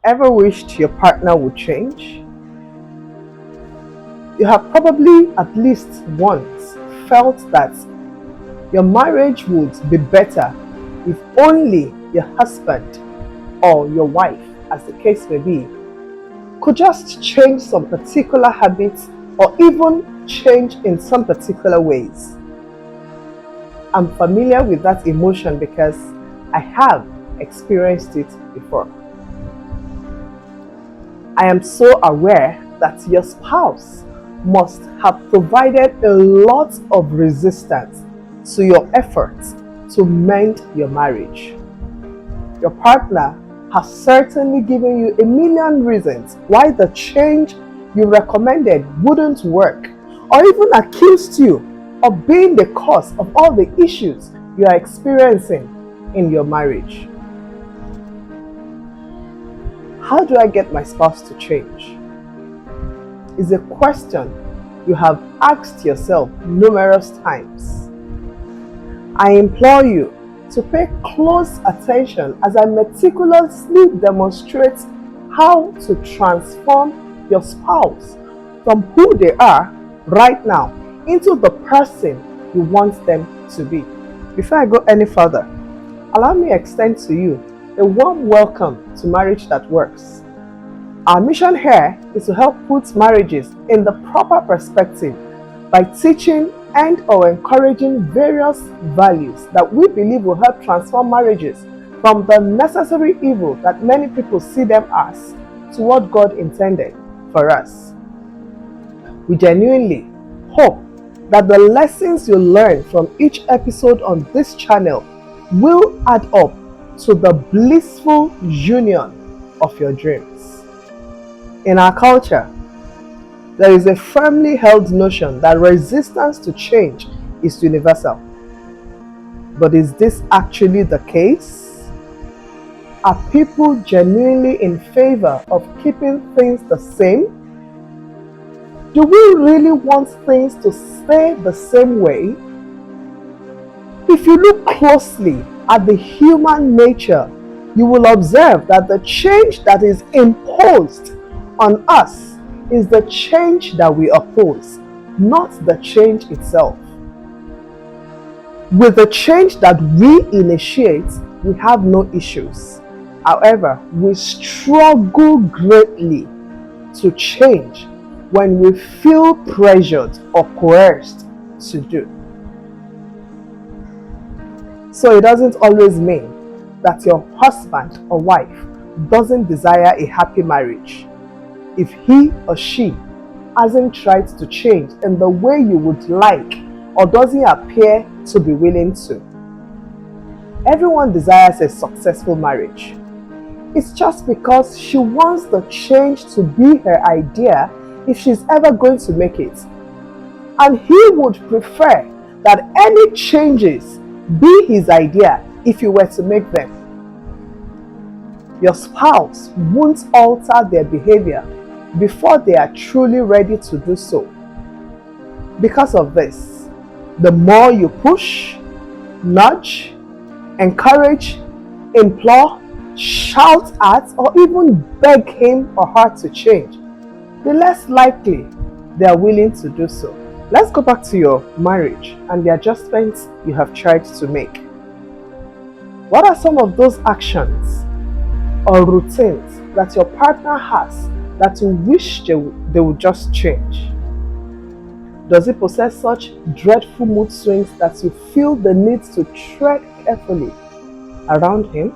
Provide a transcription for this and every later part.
ever wished your partner would change? You have probably at least once felt that your marriage would be better if only your husband or your wife, as the case may be, could just change some particular habits or even change in some particular ways. I'm familiar with that emotion because I have experienced it before. I am so aware that your spouse must have provided a lot of resistance to your efforts to mend your marriage. Your partner has certainly given you a million reasons why the change you recommended wouldn't work, or even accused you of being the cause of all the issues you are experiencing in your marriage. How do I get my spouse to change? Is a question you have asked yourself numerous times. I implore you to pay close attention as I meticulously demonstrate how to transform your spouse from who they are right now into the person you want them to be. Before I go any further, allow me to extend to you a warm welcome to Marriage That Works. Our mission here is to help put marriages in the proper perspective by teaching and or encouraging various values that we believe will help transform marriages from the necessary evil that many people see them as to what God intended for us. We genuinely hope that the lessons you learn from each episode on this channel will add up to the blissful union of your dreams. In our culture, there is a firmly held notion that resistance to change is universal. But is this actually the case? Are people genuinely in favor of keeping things the same? Do we really want things to stay the same way? If you look closely at the human nature, you will observe that the change that is imposed on us is the change that we oppose, not the change itself. With the change that we initiate, we have no issues. However, we struggle greatly to change when we feel pressured or coerced to do. So it doesn't always mean that your husband or wife doesn't desire a happy marriage if he or she hasn't tried to change in the way you would like or doesn't appear to be willing to. Everyone desires a successful marriage. It's just because she wants the change to be her idea if she's ever going to make it. And he would prefer that any changes be his idea if you were to make them. Your spouse won't alter their behavior before they are truly ready to do so. Because of this, the more you push, nudge, encourage, implore, shout at, or even beg him or her to change, the less likely they are willing to do so. Let's go back to your marriage and the adjustments you have tried to make. What are some of those actions or routines that your partner has that you wish they would just change? Does he possess such dreadful mood swings that you feel the need to tread carefully around him?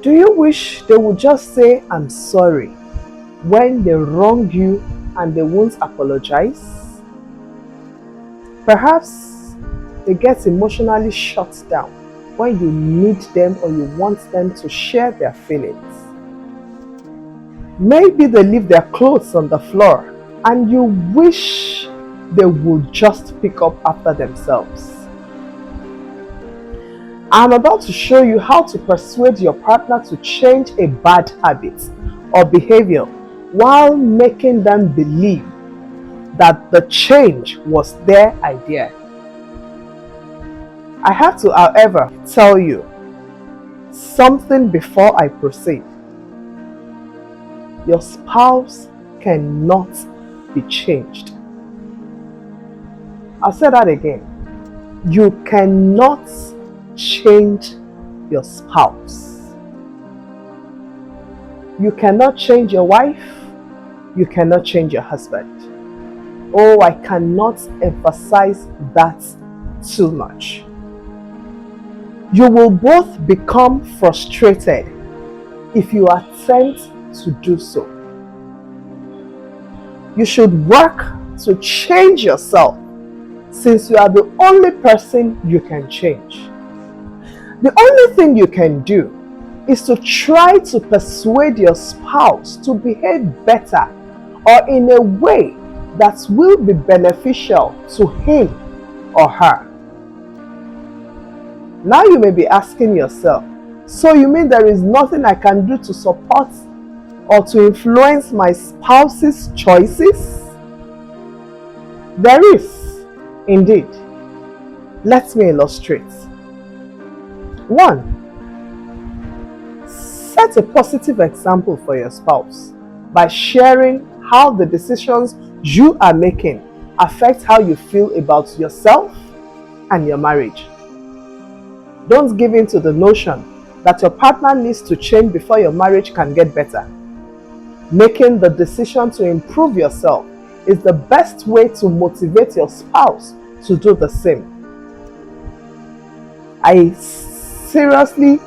Do you wish they would just say, "I'm sorry," when they wrong you and they won't apologize? Perhaps they get emotionally shut down when you need them or you want them to share their feelings. Maybe they leave their clothes on the floor and you wish they would just pick up after themselves. I'm about to show you how to persuade your partner to change a bad habit or behavior while making them believe that the change was their idea. I have to, however, tell you, something before I proceed. Your spouse cannot be changed. I'll say that again. You cannot change your spouse. You cannot change your wife. You cannot change your husband. Oh, I cannot emphasize that too much. You will both become frustrated if you attempt to do so. You should work to change yourself, since you are the only person you can change. The only thing you can do is to try to persuade your spouse to behave better or in a way that will be beneficial to him or her. Now you may be asking yourself, so you mean there is nothing I can do to support or to influence my spouse's choices? There is, indeed. Let me illustrate. 1. Set a positive example for your spouse by sharing how the decisions you are making affect how you feel about yourself and your marriage. Don't give in to the notion that your partner needs to change before your marriage can get better. Making the decision to improve yourself is the best way to motivate your spouse to do the same. I seriously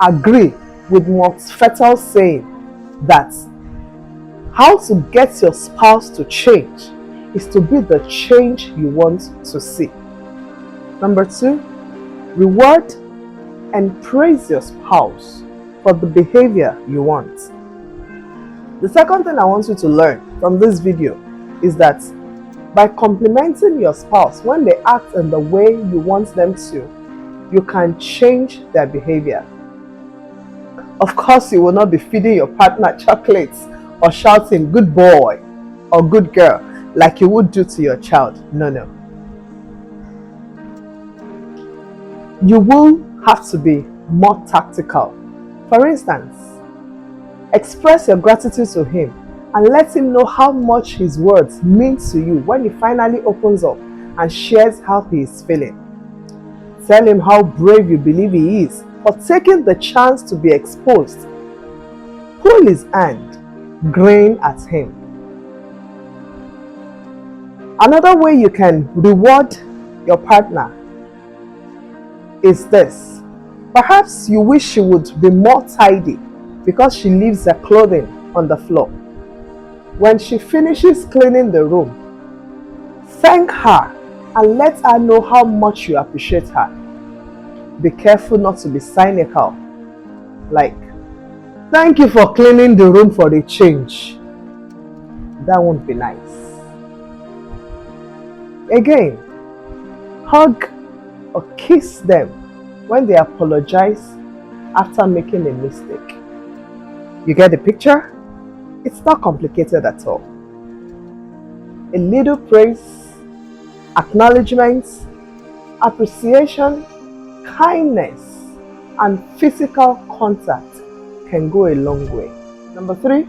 agree with Max Fettel's saying that how to get your spouse to change is to be the change you want to see. Number 2, reward and praise your spouse for the behavior you want. The second thing I want you to learn from this video is that by complimenting your spouse when they act in the way you want them to, you can change their behavior. Of course, you will not be feeding your partner chocolates or shouting "good boy" or "good girl" like you would do to your child. No. You will have to be more tactical. For instance, express your gratitude to him and let him know how much his words mean to you when he finally opens up and shares how he is feeling. Tell him how brave you believe he is for taking the chance to be exposed. Pull his hand, grin at him. Another way you can reward your partner is this. Perhaps you wish she would be more tidy because she leaves her clothing on the floor. When she finishes cleaning the room, thank her and let her know how much you appreciate her. Be careful not to be cynical, like, "Thank you for cleaning the room for the change." That won't be nice. Again, hug or kiss them when they apologize after making a mistake. You get the picture? It's not complicated at all. A little praise, acknowledgement, appreciation, kindness, and physical contact can go a long way. Number 3,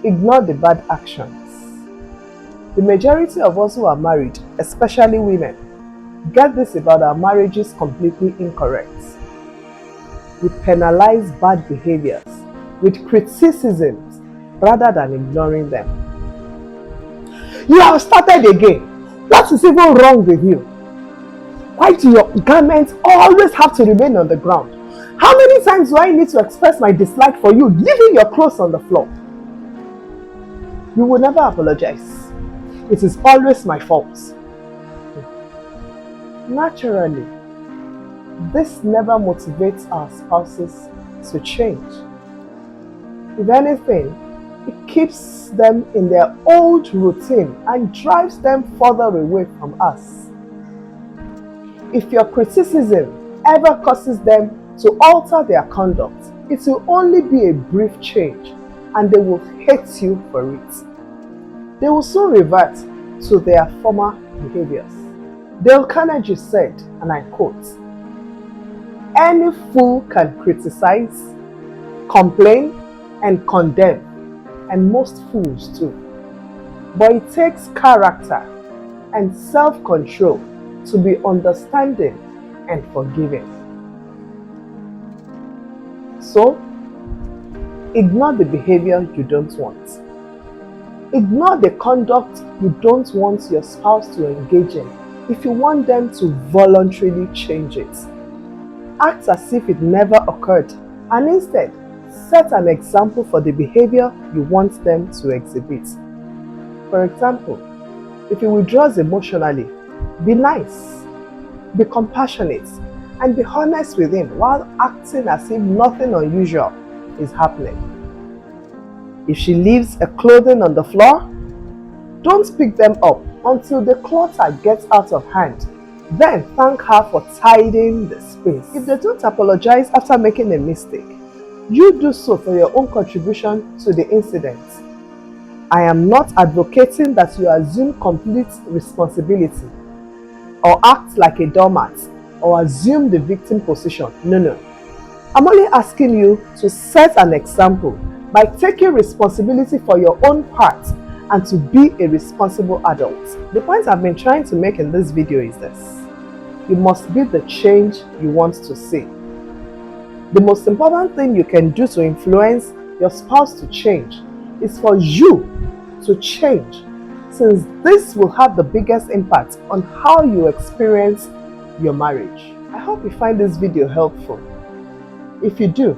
ignore the bad actions. The majority of us who are married, especially women, get this about our marriages completely incorrect. We penalize bad behaviors with criticisms rather than ignoring them. "You have started again. What is even wrong with you? Why do your garments always have to remain on the ground? How many times do I need to express my dislike for you leaving your clothes on the floor?" You will never apologize. It is always my fault. Naturally, this never motivates our spouses to change. If anything, it keeps them in their old routine and drives them further away from us. If your criticism ever causes them to alter their conduct, it will only be a brief change and they will hate you for it. They will soon revert to their former behaviors. Dale Carnegie said, and I quote, Any fool can criticize, complain, and condemn, and most fools too. But it takes character and self-control to be understanding and forgiving. So, ignore the behavior you don't want. Ignore the conduct you don't want your spouse to engage in if you want them to voluntarily change it. Act as if it never occurred and instead set an example for the behavior you want them to exhibit. For example, if he withdraws emotionally, be nice, be compassionate, and be honest with him while acting as if nothing unusual is happening. If she leaves her clothing on the floor, don't pick them up until the clutter gets out of hand. Then thank her for tidying the space. If they don't apologize after making a mistake, you do so for your own contribution to the incident. I am not advocating that you assume complete responsibility or act like a doormat or assume the victim position. No. I'm only asking you to set an example by taking responsibility for your own part and to be a responsible adult. The point I've been trying to make in this video is this: you must be the change you want to see. The most important thing you can do to influence your spouse to change is for you to change, since this will have the biggest impact on how you experience your marriage. I hope you find this video helpful. If you do,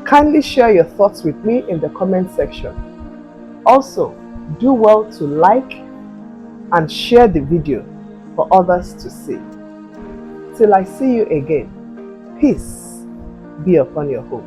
kindly share your thoughts with me in the comment section. Also, do well to like and share the video for others to see. Till I see you again, peace be upon your home.